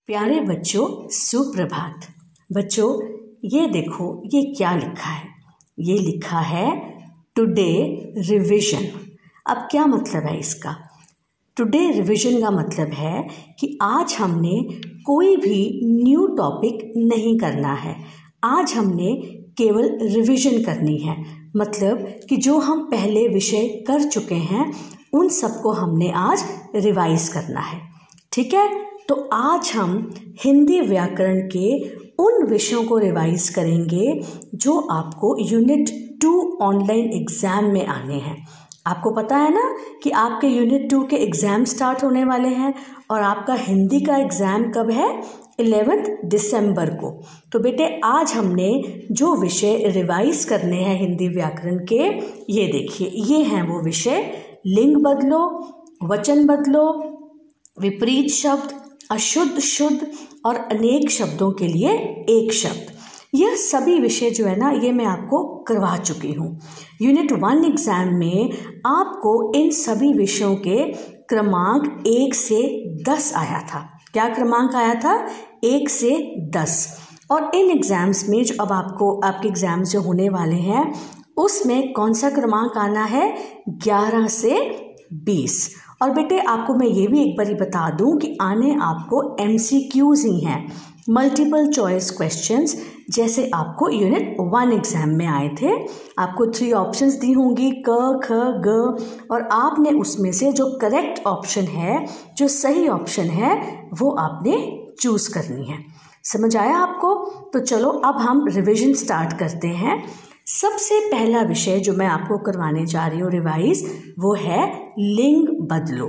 प्यारे बच्चों, सुप्रभात। बच्चों, ये देखो, ये क्या लिखा है। ये लिखा है टुडे रिविजन। अब क्या मतलब है इसका? टुडे रिविजन का मतलब है कि आज हमने कोई भी न्यू टॉपिक नहीं करना है। आज हमने केवल रिविजन करनी है। मतलब कि जो हम पहले विषय कर चुके हैं उन सबको हमने आज रिवाइज करना है। ठीक है, तो आज हम हिंदी व्याकरण के उन विषयों को रिवाइज करेंगे जो आपको यूनिट 2 ऑनलाइन एग्ज़ाम में आने हैं। आपको पता है ना कि आपके यूनिट 2 के एग्ज़ाम स्टार्ट होने वाले हैं और आपका हिंदी का एग्ज़ाम कब है? 11 दिसंबर को। तो बेटे, आज हमने जो विषय रिवाइज करने हैं हिंदी व्याकरण के, ये देखिए, ये हैं वो विषय। लिंग बदलो, वचन बदलो, विपरीत शब्द, अशुद्ध शुद्ध और अनेक शब्दों के लिए एक शब्द। यह सभी विषय जो है ना, ये मैं आपको करवा चुकी हूँ। यूनिट 1 एग्ज़ाम में आपको इन सभी विषयों के क्रमांक 1 से 10 आया था। क्या क्रमांक आया था? 1 से 10। और इन एग्ज़ाम्स में जो अब आपके एग्ज़ाम्स जो होने वाले हैं उसमें कौन सा क्रमांक आना है? 11 से 20। और बेटे, आपको मैं ये भी एक बारी बता दूं कि आने आपको MCQs ही हैं, मल्टीपल चॉइस क्वेश्चंस, जैसे आपको यूनिट 1 एग्ज़ाम में आए थे। आपको 3 ऑप्शंस दी होंगी, क, ख, ग, और आपने उसमें से जो करेक्ट ऑप्शन है, जो सही ऑप्शन है, वो आपने चूज़ करनी है। समझ आया आपको? तो चलो अब हम रिविजन स्टार्ट करते हैं। सबसे पहला विषय जो मैं आपको करवाने जा रही हूँ रिवाइज, वो है लिंग बदलो।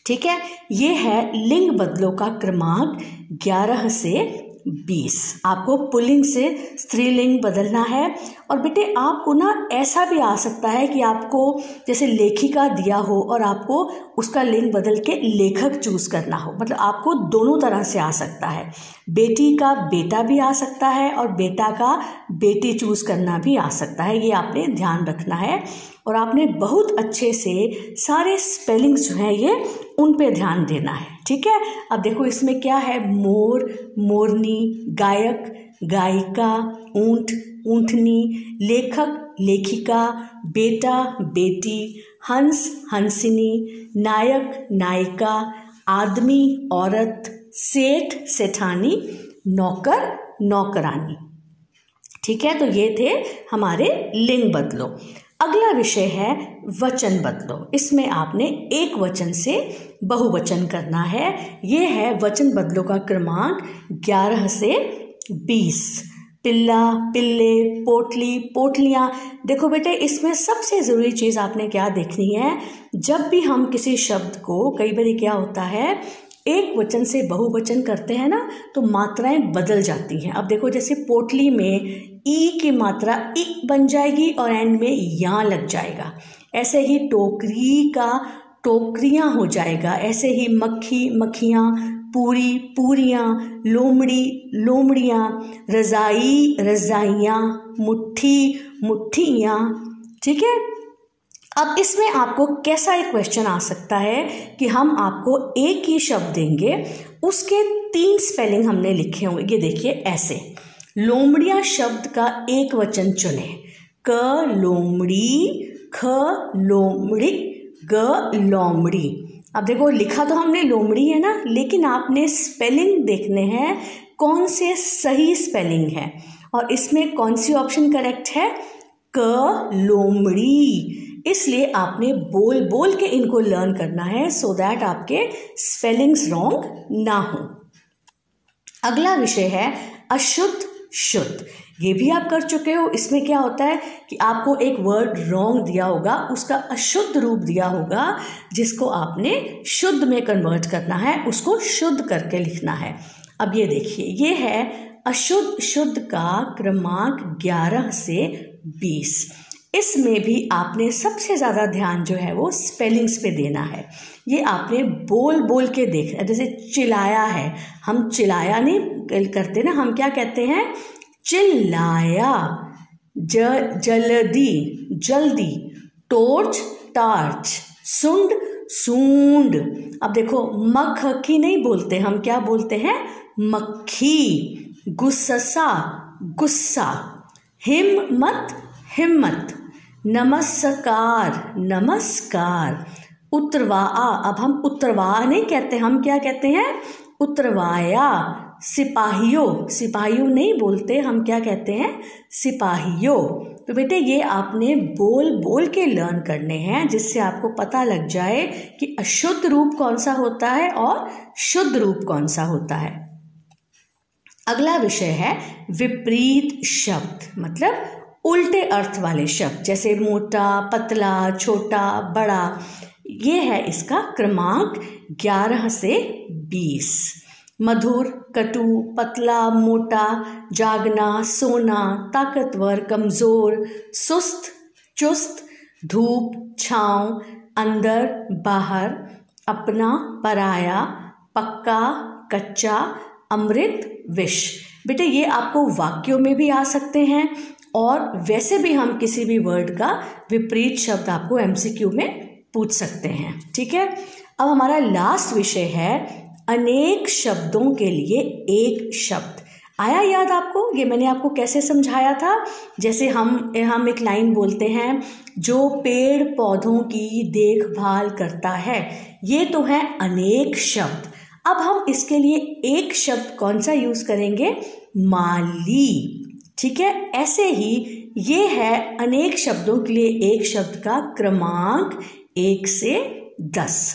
ठीक है, ये है लिंग बदलो का क्रमांक 11 से 20। आपको पुल्लिंग से स्त्रीलिंग बदलना है। और बेटे, आपको ना ऐसा भी आ सकता है कि आपको जैसे लेखिका दिया हो और आपको उसका लिंग बदल के लेखक चूज़ करना हो। मतलब आपको दोनों तरह से आ सकता है। बेटी का बेटा भी आ सकता है और बेटा का बेटी चूज़ करना भी आ सकता है। ये आपने ध्यान रखना है और आपने बहुत अच्छे से सारे स्पेलिंग्स जो हैं ये उन पे ध्यान देना है। ठीक है, अब देखो इसमें क्या है? मोर, मोरनी, गायक, गायिका, ऊंट, ऊंटनी, लेखक, लेखिका, बेटा, बेटी, हंस, हंसिनी, नायक, नायिका, आदमी, औरत, सेठ, सेठानी, नौकर, नौकरानी। ठीक है, तो ये थे हमारे लिंग बदलो। अगला विषय है वचन बदलो। इसमें आपने एक वचन से बहुवचन करना है। ये है वचन बदलो का क्रमांक 11 से 20। पिल्ला, पिल्ले, पोटली, पोटलियाँ। देखो बेटे, इसमें सबसे ज़रूरी चीज़ आपने क्या देखनी है, जब भी हम किसी शब्द को, कई बार क्या होता है, एक वचन से बहुवचन करते हैं ना, तो मात्राएं बदल जाती हैं। अब देखो, जैसे पोटली में ई की मात्रा इ बन जाएगी और एंड में या लग जाएगा। ऐसे ही टोकरी का टोकरियाँ हो जाएगा। ऐसे ही मक्खी, मक्खियाँ, पूरी, पूरियाँ, लोमड़ी, लोमड़ियाँ, रज़ाई, रज़ाइयाँ, मुट्ठी, मुट्ठियाँ। ठीक है, अब इसमें आपको कैसा एक क्वेश्चन आ सकता है कि हम आपको एक ही शब्द देंगे, उसके 3 स्पेलिंग हमने लिखे होंगे। ये देखिए, ऐसे लोमड़ियाँ शब्द का एक वचन चुने। क लोमड़ी, ख लोमड़ी, ग लोमड़ी। अब देखो, लिखा तो हमने लोमड़ी है ना, लेकिन आपने स्पेलिंग देखने हैं कौन से सही स्पेलिंग है और इसमें कौन सी ऑप्शन करेक्ट है? क लोमड़ी। इसलिए आपने बोल बोल के इनको लर्न करना है सो दैट आपके स्पेलिंग्स रॉन्ग ना हो। अगला विषय है अशुद्ध शुद्ध। ये भी आप कर चुके हो। इसमें क्या होता है कि आपको एक वर्ड रॉन्ग दिया होगा, उसका अशुद्ध रूप दिया होगा, जिसको आपने शुद्ध में कन्वर्ट करना है, उसको शुद्ध करके लिखना है। अब ये देखिए, ये है अशुद्ध शुद्ध का क्रमांक 11 से 20। इसमें भी आपने सबसे ज़्यादा ध्यान जो है वो स्पेलिंग्स पे देना है। ये आपने बोल बोल के देखना। जैसे चिल्लाया है, हम चिल्लाया नहीं करते ना, हम क्या कहते हैं? चिल्लाया। जल्दी, जल्दी, टॉर्च, टार्च, सुंड, सूंड। अब देखो मक्खी नहीं बोलते हम, क्या बोलते हैं? मक्खी। गुस्सा, गुस्सा। हिम्मत, हिम्मत। नमस्कार, नमस्कार। उतरवा, अब हम उतरवा नहीं कहते, हम क्या कहते हैं? उतरवाया। सिपाहियों, सिपाहियों नहीं बोलते हम, क्या कहते हैं? सिपाहियों। तो बेटे ये आपने बोल बोल के लर्न करने हैं, जिससे आपको पता लग जाए कि अशुद्ध रूप कौन सा होता है और शुद्ध रूप कौन सा होता है। अगला विषय है विपरीत शब्द, मतलब उल्टे अर्थ वाले शब्द, जैसे मोटा, पतला, छोटा, बड़ा। ये है इसका क्रमांक 11 से 20। मधुर, कटु, पतला, मोटा, जागना, सोना, ताकतवर, कमजोर, सुस्त, चुस्त, धूप, छांव, अंदर, बाहर, अपना, पराया, पक्का, कच्चा, अमृत, विष। बेटे ये आपको वाक्यों में भी आ सकते हैं और वैसे भी हम किसी भी वर्ड का विपरीत शब्द आपको एमसीक्यू में पूछ सकते हैं। ठीक है, अब हमारा लास्ट विषय है अनेक शब्दों के लिए एक शब्द। आया याद आपको? ये मैंने आपको कैसे समझाया था? जैसे हम एक लाइन बोलते हैं, जो पेड़ पौधों की देखभाल करता है। ये तो है अनेक शब्द। अब हम इसके लिए एक शब्द कौन सा यूज करेंगे? माली। ठीक है, ऐसे ही ये है अनेक शब्दों के लिए एक शब्द का क्रमांक 1 से 10।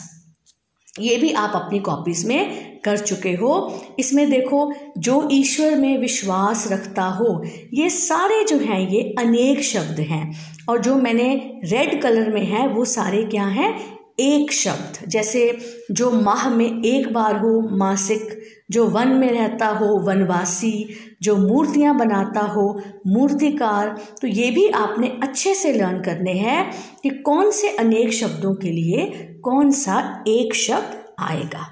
ये भी आप अपनी कॉपीज में कर चुके हो। इसमें देखो, जो ईश्वर में विश्वास रखता हो, ये सारे जो हैं ये अनेक शब्द हैं, और जो मैंने रेड कलर में है वो सारे क्या हैं? एक शब्द। जैसे जो माह में एक बार हो, मासिक। जो वन में रहता हो, वनवासी। जो मूर्तियां बनाता हो, मूर्तिकार। तो ये भी आपने अच्छे से लर्न करने हैं कि कौन से अनेक शब्दों के लिए कौन सा एक शब्द आएगा।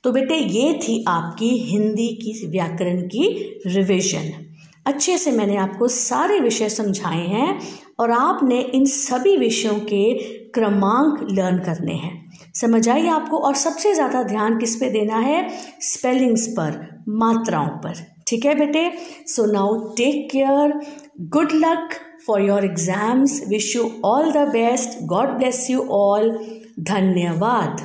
तो बेटे ये थी आपकी हिंदी की व्याकरण की रिवीजन। अच्छे से मैंने आपको सारे विषय समझाए हैं और आपने इन सभी विषयों के क्रमांक लर्न करने हैं। समझ आई आपको? और सबसे ज़्यादा ध्यान किस पे देना है? स्पेलिंग्स पर, मात्राओं पर। ठीक है बेटे? So now take care, good luck for your exams, wish you all the best, God bless you all. धन्यवाद।